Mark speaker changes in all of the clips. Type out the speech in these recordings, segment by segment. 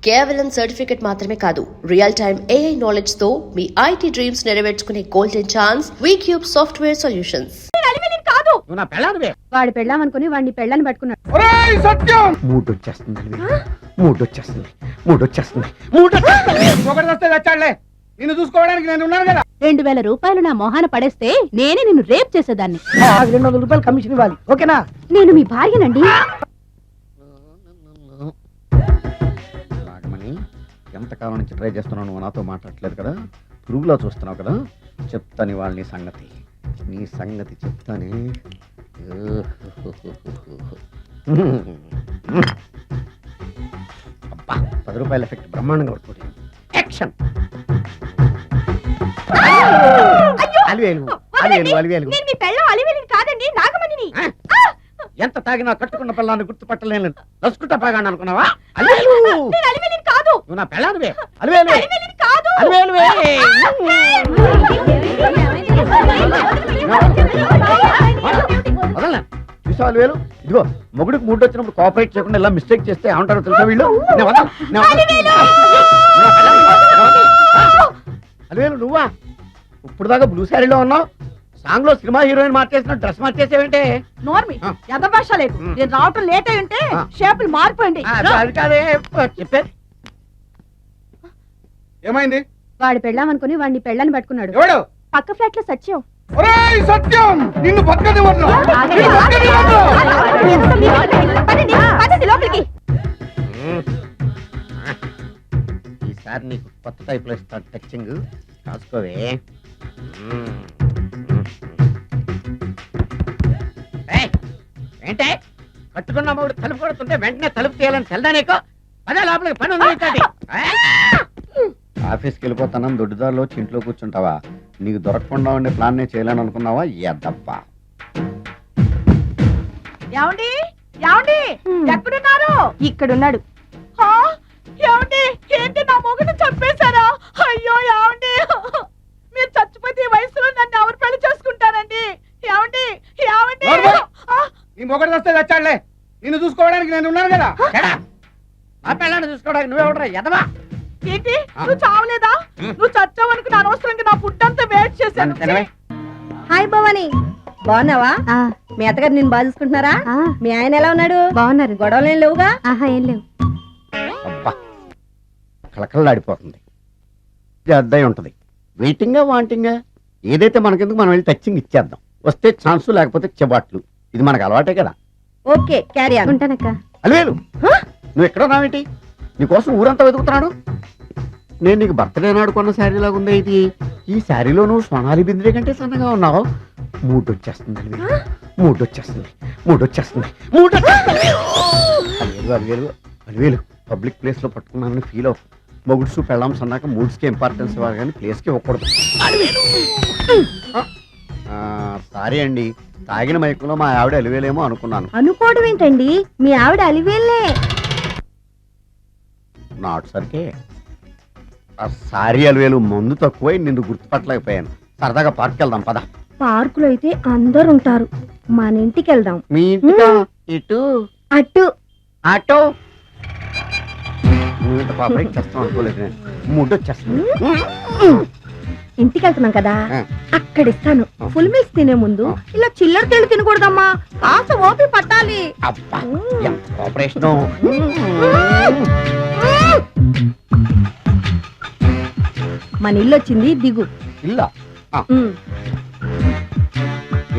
Speaker 1: కేవలం సర్టిఫికెట్ మాత్రమే కాదు, రియల్ టైమ్ AI నాలెడ్జ్ తో మీ IT డ్రీమ్స్ నెరవేర్చుకునే golden chance VCube software solutions.
Speaker 2: వాడి పెళ్ళామనుకుని వాడిని పెళ్ళని పట్టుకున్నాడు.
Speaker 3: నిన్ను చూసుకోవడానికి నేను ఉన్నాను కదా.
Speaker 2: 2000 రూపాయలు నా మొహాన పడేస్తే నేనే నిన్ను రేప్ చేసేదాన్ని.
Speaker 3: 200 రూపాయలు కమిషన్ ఇవ్వాలి, ఓకేనా?
Speaker 2: నేను మీ భార్యనండి.
Speaker 4: నాగమణి, ఎంతకాలం నుంచి ట్రై చేస్తున్నావు, నువ్వు నాతో మాట్లాడట్లేదు కదా, పురుగులో చూస్తున్నావు కదా, చెప్తాను వాళ్ళ నీ సంగతి చెప్తానే. అబ్బా, 10 రూపాయల ఎఫెక్ట్ బ్రహ్మాండంగా పడుతుంది. యాక్షన్. ఎంత తాగినా కట్టుకున్న పిల్లాన్ని గుర్తుపట్టలేను, నసుకుంటా పాగాను అనుకున్నావా? నువ్వు నా పిల్లానివే. చూసావు అలివేలు? ఇదిగో మొగుడికి మూడు వచ్చినప్పుడు కోఆపరేట్ చేయకుండా ఇలా మిస్టేక్ చేస్తే ఏమంటారో తెలుసా వీళ్ళు? అలివేలు నువ్వా? ఇప్పుడు దాకా బ్లూ శారీలో ఉన్నావు, సాంగ్ లో సినిమా హీరోయిన్ మార్చేసిన డ్రెస్ మార్చేసేవేంటే?
Speaker 2: నోర్మి యథభాష లేదు. నేను రావటం లేట్ అయి ఉంటే షేపులు మారిపోయింది.
Speaker 4: అది కాదే చెప్పేది.
Speaker 3: ఏమైంది?
Speaker 2: వాడి పెళ్ళామనుకుని వాడిని పెళ్ళని పట్టుకున్నాడు.
Speaker 3: ఎవడు?
Speaker 2: పక్క ఫ్లాట్ లో సత్యం.
Speaker 3: సత్యం, నిన్ను బతకనివ్వను.
Speaker 4: ఈసారి నీకు కొత్త టైప్ లో ఇస్తాను టచింగ్, రాసుకోవే. ఏంటే కట్టుకున్న మూడు తలుపు కొడుతుంటే వెంటనే తలుపు తీయాలని తెల్దా నీకు? అదే లోపలికి పని ఉంది. ఆఫీస్కి వెళ్ళిపోతానని దొడ్డుదారిలో ఇంట్లో కూర్చుంటావా? నీకు దొరకకుండా ఉండే ప్లాన్ నే చేయాలని అనుకున్నావా? ఎద్దప్పా.
Speaker 2: ఏమండి ఏమండి ఎక్కడున్నారు? ఇక్కడున్నాడు. ఏమండి ఏంటి నా మొగుడు చంపేశారా? అయ్యో ఏమండి, మీరు చచ్చిపోతే ఈ వయసులో నన్ను ఎవరు పెళ్లి చేసుకుంటారండి? ఏమండి ఏమండి?
Speaker 3: నీ మొగడు వస్తే చచ్చాడులే, నిన్ను చూసుకోవడానికి నేను ఉన్నాను కదా.
Speaker 4: ఆ పిల్లని చూసుకోవడానికి నువ్వెవడరా ఎదవా?
Speaker 2: ఏంటి నువ్వు చావలేదా? నువ్వు చచ్చావనుకు నా అనవసరంగా నా ఫుడ్ అంతా వేస్ట్ చేశాను. హాయ్ భవాని, బాగున్నావా? మీ అత్తగారు నిన్ను బాగా చూసుకుంటున్నారా? మీ ఆయన ఎలా ఉన్నాడు? బాగున్నారు. గొడవలు ఏం లేవుగా? ఏం లేవు.
Speaker 4: అబ్బా, కళకళలాడిపోతుంది. అద్దయి ఉంటది. వెయిటింగా వాంటింగా ఏదైతే మనకెందుకు, మనం వెళ్ళి టచింగ్ ఇచ్చేద్దాం. వస్తే ఛాన్సు, లేకపోతే చెబాట్లు. ఇది మనకు అలవాటే కదా.
Speaker 2: Okay, carry on. ఉంటానక్క.
Speaker 4: అలివేలు, నువ్వు ఎక్కడ ఉన్నావేంటి? నీకోసం ఊరంతా వెతుకుతున్నాడు. నేను నీకు బర్త్డే నాడు కొన్న శారీ లాగా ఉందే ఇది. ఈ శారీలో నువ్వు సోనాలి బింద్రే కంటే సన్నగా ఉన్నావు. మూడొచ్చేస్తుంది అలివేలు, పబ్లిక్ ప్లేస్ లో పట్టుకున్నానని ఫీల్ అవ్వు. మొగుడ్సు పెళ్ళాం సన్నాక మూడ్స్ కి ఇంపార్టెన్స్ ఇవ్వాలి కానీ ప్లేస్ కి ఇవ్వకూడదు. సారీ అండి, తాగిన మైకులో మా ఆవిడ అలివేలేమో అనుకున్నాను.
Speaker 2: అనుకోవడం ఏంటండి, మీ ఆవిడ అలివేలే.
Speaker 4: నాట్ సరికే. సారీ అలివేలు, మందు తక్కువై నిన్ను గుర్తుపట్టలేకపోయాను. సరదాగా పార్క్ వెళ్దాం పద.
Speaker 2: పార్కులో అయితే అందరు ఉంటారు, మన ఇంటికి వెళ్దాం.
Speaker 4: మీ ఇంటికా? ఇటు
Speaker 2: అటు
Speaker 4: ఆటో. నువ్వు ఇంత పాపరేట్ చేస్తావు అనుకోలేదు నేను. మూడొచ్చేస్తుంది.
Speaker 2: ఇంటికి వెళ్తున్నాం కదా, అక్కడ ఇస్తాను. ఫుల్ మీల్స్ తినే ముందు ఇలా చిల్లర తెళ్ళు తినకూడదమ్మా, కాస్త ఓపి పట్టాలి.
Speaker 4: అబ్బా, ఎంత కోఆపరేషన్.
Speaker 2: మన ఇల్లు వచ్చింది, దిగు.
Speaker 4: ఇల్లా?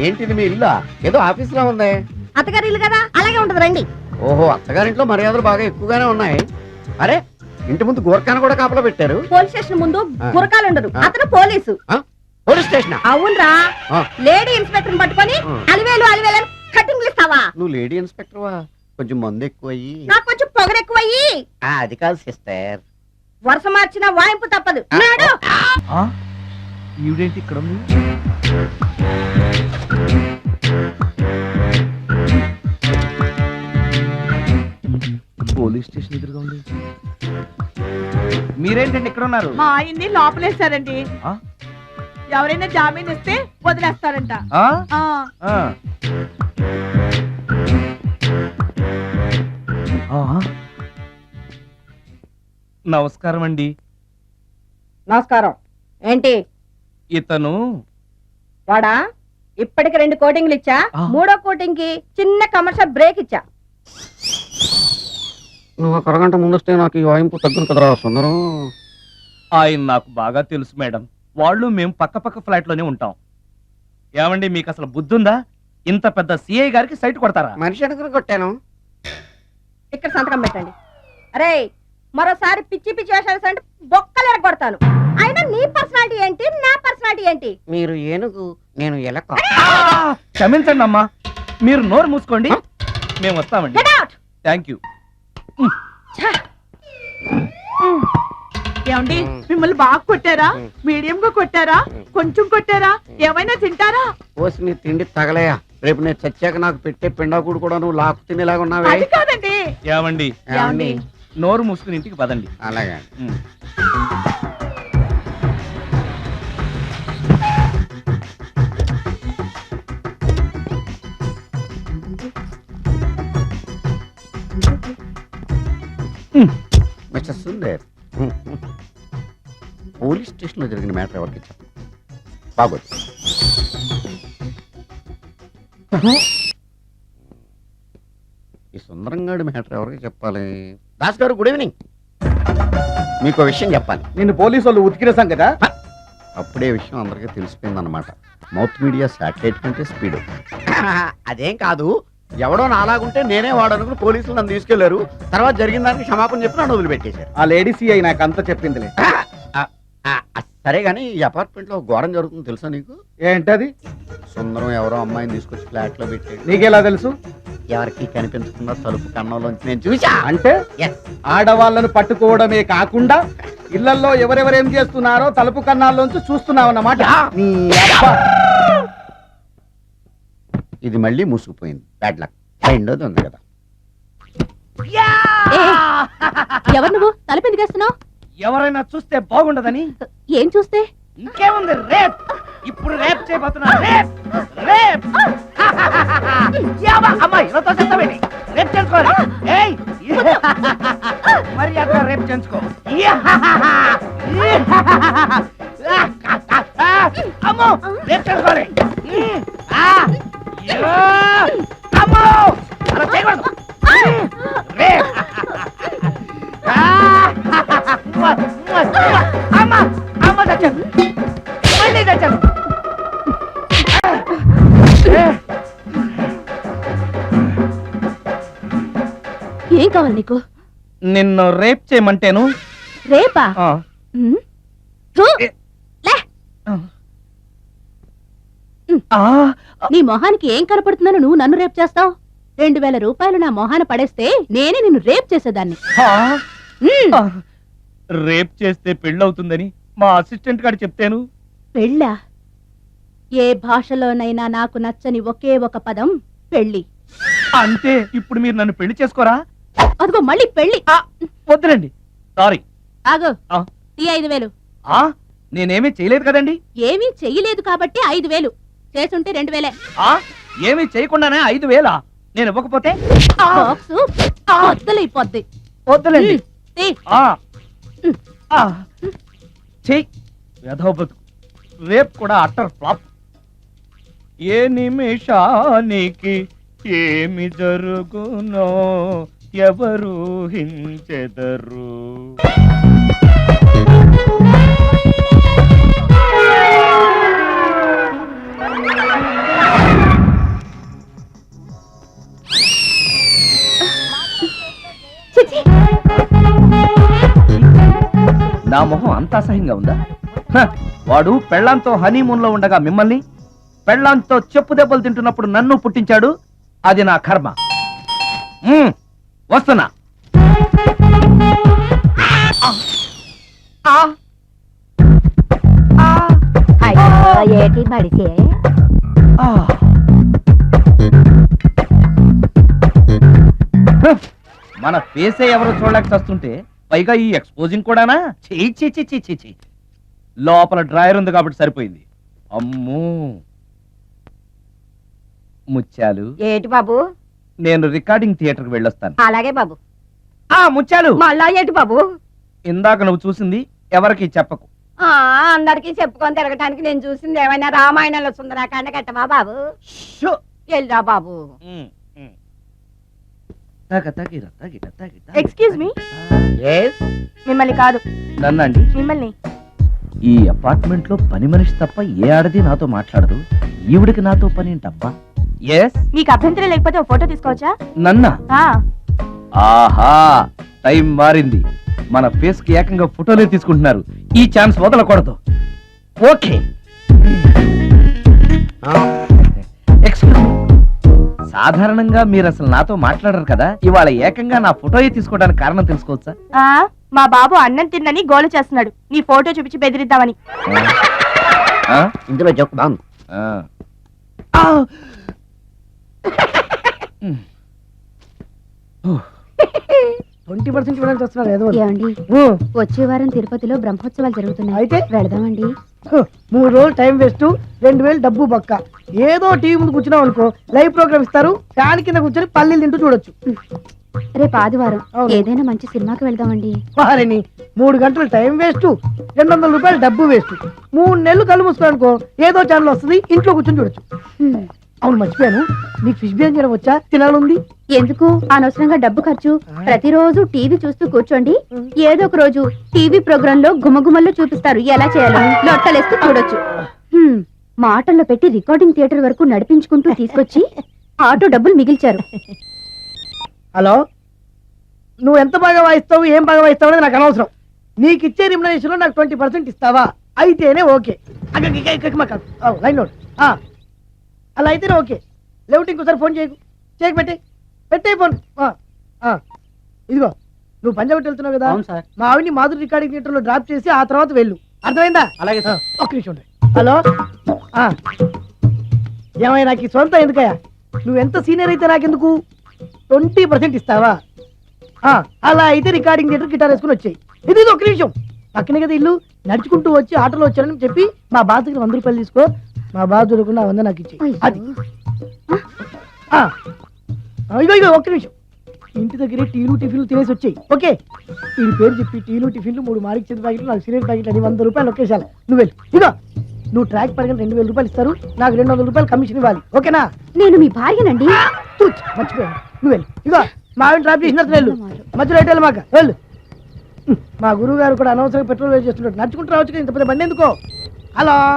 Speaker 4: ఏంటిది మీ ఇల్లా? ఏదో ఆఫీస్ లో ఉంది.
Speaker 2: అత్తగారి ఇల్లు కదా, అలాగే ఉంటది, రండి.
Speaker 4: ఓహో, అత్తగారింట్లో మర్యాదలు బాగా ఎక్కువగానే ఉన్నాయి. అరే, ఇంటి ముందు గోర్ఖాను కూడా కాపలా పెట్టారు.
Speaker 2: పోలీస్ స్టేషన్ ముందు గురకాలు ఉండరు, అతను పోలీసు.
Speaker 4: Police station?
Speaker 2: అవునరా, లేడీ ఇన్స్పెక్టర్ పట్టుకొని అలివేలు అలివేలు కటింగ్ ఇస్తావా?
Speaker 4: నువ్వు లేడీ ఇన్స్పెక్టర్ వా? కొంచెం మందు ఎక్కువయ్యి,
Speaker 2: నాకు కొంచెం పొగరు ఎక్కువయ్యి.
Speaker 4: అది కాదు సిస్టర్,
Speaker 2: వరుస మార్చిన వాయింపు తప్పదు.
Speaker 3: ఈవిడేంటి ఇక్కడ ఉంది? పోలీస్ స్టేషన్ ఎదురుగా ఉంది. మీరేంటండి ఇక్కడ ఉన్నారు?
Speaker 2: మా ఆయన్ని లోపలేస్తారండి. ఎవరైనా జామీన్ ఇస్తే వదిలేస్తారంట.
Speaker 5: నమస్కారం అండి.
Speaker 2: నమస్కారం. ఏంటి
Speaker 5: ఇతను
Speaker 2: వాడా? ఇప్పటికి 2 కోటింగ్లు ఇచ్చా,
Speaker 5: ఆ.
Speaker 2: 3వ కోటింగ్ కి చిన్న కమర్షియల్ బ్రేక్ ఇచ్చా.
Speaker 4: నువ్వు ఒక అరగంట ముందొస్తే నాకు ఈ వాయింపు తగ్గును కదరా సుందరం.
Speaker 5: ఆయన నాకు బాగా తెలుసు మేడం. వాళ్ళు మేము పక్క పక్క ఫ్లాట్ లోనే ఉంటాం. ఏమండి మీకు అసలు బుద్ధుందా? ఇంత పెద్ద సిఐ గారికి సైట్ కొడతారా?
Speaker 4: మనిషి అనుకుని కొట్టాను.
Speaker 2: ఇక్కడ సంతకం పెట్టండి. అరే, మరోసారి పిచ్చి పిచ్చి వేషాలు అంటే బొక్కలు ఎరగొడతాను. అయినా నీ పర్సనాలిటీ ఏంటి, నా పర్సనాలిటీ ఏంటి?
Speaker 4: మీరు ఏనుగు, నేను ఎలక.
Speaker 5: క్షమించండి అమ్మా, మీరు నోరు మూసుకోండి, మేము వస్తామండి.
Speaker 2: Get out!
Speaker 5: Thank you.
Speaker 2: ఏమండి, మిమ్మల్ని బాగా కొట్టారా? మీడియం గా కొట్టారా? కొంచెం కొట్టారా? ఏమైనా తింటారా?
Speaker 4: పోసి నీ తిండి తగలయా. రేపు నేను చచ్చాక నాకు పెట్టే పిండాకుడు కూడా నువ్వు లాక్కు తినేలాగా ఉన్నావే.
Speaker 2: అది కాదండి.
Speaker 5: ఏమండి,
Speaker 2: ఏమండి?
Speaker 5: నోరు మూసుకుని ఇంటికి పదండి.
Speaker 4: అలాగే.
Speaker 5: ఉమ్.
Speaker 4: మిస్టర్ సుందర్, పోలీస్ స్టేషన్ లో జరిగిన మ్యాటర్ ఎవరికి చెప్పు. బాగోదు. ఈ సుందరంగాడి మ్యాటర్ ఎవరికి చెప్పాలి? దాస్ గారు, గుడ్ ఈవినింగ్. మీకు విషయం చెప్పాలి.
Speaker 3: నిన్ను పోలీసు వాళ్ళు ఉతికిరేసాం కదా.
Speaker 4: అప్పుడే విషయం అందరికీ తెలిసిపోయిందన్నమాట. మౌత్ మీడియా శాటిలైట్ కంటే స్పీడ్. అదేం కాదు, ఎవడో నాలాగుంటే నేనే వాడనుకుని పోలీసులు నన్ను తీసుకెళ్లారు. తర్వాత జరిగిన దానికి క్షమాపణ చెప్పి నన్ను వదిలిపెట్టేశారు.
Speaker 3: ఆ లేడీ సిఐ నాకు అంతా చెప్పిందిలే.
Speaker 4: సరే గానీ ఈ అపార్ట్మెంట్ లో ఘోరం జరుగుతుంది తెలుసా నీకు?
Speaker 3: ఏంటది?
Speaker 4: సుందరం ఎవరో అమ్మాయిని తీసుకొచ్చి ఫ్లాట్ లో పెట్టాడు.
Speaker 3: నీకెలా తెలుసు?
Speaker 4: ఎవరికి కనిపించకుండా తలుపు కన్నంలోంచి నేను చూసా.
Speaker 3: అంటే ఆడవాళ్ళను పట్టుకోవడమే కాకుండా ఇళ్లలో ఎవరెవరేం చేస్తున్నారో తలుపు కన్నాల్లోంచి చూస్తున్నావన్నమాట. నీ అబ్బా.
Speaker 4: ఇది మళ్ళీ మూసుకుపోయింది. Bad luck. రెండోది ఉంది కదా.
Speaker 2: ఎవరు నువ్వు? తలుపు ఎందుకు వేస్తున్నావు?
Speaker 5: ఎవరైనా చూస్తే బాగుండదని.
Speaker 2: ఏం చూస్తే?
Speaker 5: ఇంకేముంది, రేప్. ఇప్పుడు రేప్ చేయబోతున్నా. Rape rape. అమ్మాయి ఇలా తోసేస్తావేంటి? రేప్ చేసుకోవాలి. ఏయ్, మరి అక్కడ రేప్ చేసుకో. అమ్మో, రేప్ చేసుకోవాలి. అమ్మో, అలా చేయకూడదు. రేప్. అమ్మ అమ్మ చచ్చాను, మళ్ళీ చచ్చాను.
Speaker 2: ఏం కావాలి నీకు?
Speaker 5: నిన్ను రేప్ చేయమంటేను.
Speaker 2: రేపా?
Speaker 5: ఆ. ఆ.
Speaker 2: నీ మొహానికి ఏం కనపడుతుందని నువ్వు నన్ను రేప్ చేస్తావు? 2000 రూపాయలు నా మొహాన పడేస్తే నేనే నిన్ను రేప్ చేసేదాన్ని.
Speaker 5: ఆ. ఆ. రేప్ చేస్తే పెళ్ళవుతుందని మా అసిస్టెంట్ గారు చెప్తాను.
Speaker 2: పెళ్ళా? ఏ భాషలోనైనా నాకు నచ్చని ఒకే ఒక పదం పెళ్లి.
Speaker 5: అంటే ఇప్పుడు మీరు నన్ను పెళ్లి చేసుకోరా?
Speaker 2: అదిగో మళ్ళీ పెళ్లి.
Speaker 5: వద్దులండి, సారీ.
Speaker 2: ఆగు.
Speaker 5: ఆ.
Speaker 2: ఈ 5000.
Speaker 5: నేనేమీ చేయలేదు కదండి.
Speaker 2: ఏమీ చెయ్యలేదు కాబట్టి 5000. చేసుంటే 2000.
Speaker 5: ఏమీ చేయకుండానే 5000? నేను ఇవ్వకపోతే
Speaker 2: బాక్సు బద్దలైపోద్ది.
Speaker 5: వద్దులేండి.
Speaker 2: తీ.
Speaker 5: చెయ్యి. వెధవ బతుకు. రేపు కూడా అట్టర్ ఫ్లాప్. ఏ నిమిషానికి ఏమి జరుగునో ఎవరు హించెదరు. నా మొహం అంత అసహ్యంగా ఉందా? వాడు పెళ్ళాంతో హనీమూన్ లో ఉండగా మిమ్మల్ని, పెళ్ళాంతో చెప్పు దెబ్బలు తింటున్నప్పుడు నన్ను పుట్టించాడు. అది నా కర్మ. వస్తున్నా.
Speaker 2: ఏటి బడిసే?
Speaker 5: మన ఫేసే ఎవరో చూడలేక వస్తుంటే పైగా ఈ ఎక్స్పోజింగ్ కూడానా? చీ. లోపల డ్రాయర్ ఉంది కాబట్టి సరిపోయింది. అమ్మో. ముత్యాలు,
Speaker 2: ఏటి బాబు?
Speaker 5: నేను రికార్డింగ్ థియేటర్కి వెళ్ళొస్తాను.
Speaker 2: అలాగే బాబు.
Speaker 5: ముత్యాలు,
Speaker 2: మళ్ళా ఏటి బాబు?
Speaker 5: ఇందాక నువ్వు చూసింది ఎవరికి చెప్పకు.
Speaker 2: అందరికి చెప్పుకొని తిరగటానికి నేను చూసింది ఏమైనా రామాయణంలో సుందరాకాండ కట్టవా బాబు?
Speaker 5: షో.
Speaker 2: వెళ్ళా బాబు.
Speaker 5: ఉమ్, ఉమ్. తగ తగిర తగిట తగిట.
Speaker 2: ఎక్స్క్యూజ్ మీ,
Speaker 4: ఎస్
Speaker 2: మిమ్మల్ని కాదు,
Speaker 5: నన్నండి.
Speaker 2: మిమ్మల్ని.
Speaker 5: ఈ అపార్ట్మెంట్ లో పని మనిషి తప్ప ఏ ఆడది నాతో మాట్లాడదు. ఈవిడికి నాతో పని ఏంటబ్బా? ఎస్.
Speaker 2: మీకు అభ్యంతరం లేకపోతే ఒక ఫోటో తీసుకోవచ్చా?
Speaker 5: నన్నా?
Speaker 2: ఆ,
Speaker 5: ఆహా, టైం మారింది. మన ఫేస్ కి ఏకంగా ఫోటోలే తీసుకుంటున్నారు. ఈ ఛాన్స్ వదలకూడదు. ఓకే. Excuse me. సాధారణంగా మీరు అసలు నాతో మాట్లాడరు కదా, ఇవాళ ఏకంగా నా ఫోటోయే తీసుకోవడానికి కారణం తెలుసుకోవచ్చా?
Speaker 2: మా బాబు అన్నం తిన్నని గోలు చేస్తున్నాడు, నీ ఫోటో చూపించి బెదిరిద్దామని.
Speaker 5: ఆ?
Speaker 4: ఇందులో జోక్ బాగుంది.
Speaker 5: ఆ.
Speaker 3: 20% ఇవ్వడానికి వస్తున్నారు ఏదో
Speaker 6: ఏమండి వచ్చే వారం తిరుపతిలో బ్రహ్మోత్సవాలు జరుగుతున్నాయి.
Speaker 3: అయితే?
Speaker 6: వెళదామండి.
Speaker 3: 3 రోజులు టైం వేస్ట్, 2000 డబ్బు బొక్క. ఏదో టీవీ ముందు కూర్చున్నాం అనుకో, లైవ్ ప్రోగ్రామ్ ఇస్తారు, ఫ్యాన్ కింద కూర్చొని పల్లీలు తింటూ చూడొచ్చు.
Speaker 6: రేపు ఆదివారం
Speaker 3: అవును.
Speaker 6: ఏదైనా మంచి సినిమాకి వెళ్దామండి.
Speaker 3: వారిని 3 గంటలు టైం వేస్ట్, 200 రూపాయలు డబ్బు వేస్ట్. 3 నెలలు కళ్ళు మూసుకో అనుకో, ఏదో ఛానల్ వస్తుంది, ఇంట్లో కూర్చొని చూడొచ్చు.
Speaker 6: హ్మ్.
Speaker 3: అవును, మర్చిపోయాను, నీకు ఫిష్ బిర్యానీ చేయడం వచ్చా? తినాలుంది.
Speaker 6: ఎందుకు అనవసరంగా డబ్బు ఖర్చు? ప్రతిరోజు టీవీ చూస్తూ కూర్చోండి, ఏదో ఒక రోజు టీవీ ప్రోగ్రామ్ లో గుమగుమల్లో చూపిస్తారు ఎలా చేయాలో. లొట్టలేస్తూ చూడొచ్చు. హ్మ్. మాటల్లో పెట్టి రికార్డింగ్ థియేటర్ వరకు నడిపించుకుంటూ తీసుకొచ్చి ఆటో డబ్బులు మిగిల్చారు.
Speaker 3: హలో, నువ్వు ఎంత బాగా వాయిస్తావు, ఏం బాగా వాయిస్తావు అనేది నాకు అనవసరం. నీకు ఇచ్చే రిమ్యునరేషన్ లో నాకు 20% ఇస్తావా? అయితేనే ఓకే. Line note. అలా అయితేనే ఓకే. లేవుటి ఇంకోసారి ఫోన్ చేయకు పెట్టే ఫోన్. ఇదిగో, నువ్వు పంజాబ్ వెళ్తున్నావు కదా, మా ఆవిడ్ని మాధురి రికార్డింగ్ థియేటర్ లో డ్రాప్ చేసి ఆ తర్వాత వెళ్ళు, అర్థమైందా? అలాగే సార్. ఒక్క నిమిషం ఉండండి. హలో, ఏమైనా నాకు ఈ సొంత ఎందుకయ్యా? నువ్వు ఎంత సీనియర్ అయితే నాకెందుకు? 20% ఇస్తావా? అలా అయితే రికార్డింగ్ థియేటర్ గిటార్ వేసుకుని వచ్చాయి. ఇది ఒక్క నిమిషం, పక్కనే కదా ఇల్లు, నడుచుకుంటూ వచ్చి ఆటోలో వచ్చానని చెప్పి మా బాధ దగ్గర 100 రూపాయలు తీసుకో. మా బాధ దొరకకుండా 100 నాకు ఇచ్చేయి. అది ఇగో ఒక్క నిమిషం, ఇంటి దగ్గరే టీలు టిఫిన్లు తినేసి వచ్చాయి. ఓకే, వీడి పేరు చెప్పి టీలు టిఫిన్లు 3 మారికి చేతి ప్యాకెట్లు, 4 సిగరెట్ ప్యాకెట్లు అని 100 రూపాయలు ఒకేసారి. నువ్వు వెళ్ళు. ఇగో, నువ్వు ట్రాక్ పడగానే 2000 రూపాయలు ఇస్తారు, నాకు 200 రూపాయలు కమిషన్ ఇవ్వాలి. ఓకేనా?
Speaker 6: నేను మీ భార్యనండి.
Speaker 3: మర్చిపోయాను. నువ్వు వెళ్ళు. ఇగో, మా ఆవిడ డ్రాప్ చేసినట్టు వెళ్ళు, మధ్యలో ఎటు మాకు వెళ్ళు. మా గురువు గారు కూడా అనవసరంగా పెట్రోల్ వేస్ట్ చేస్తున్నాడు, నడుచుకుంటూ రావచ్చు కదా, ఇంత పెద్ద బండి ఎందుకో. హలో.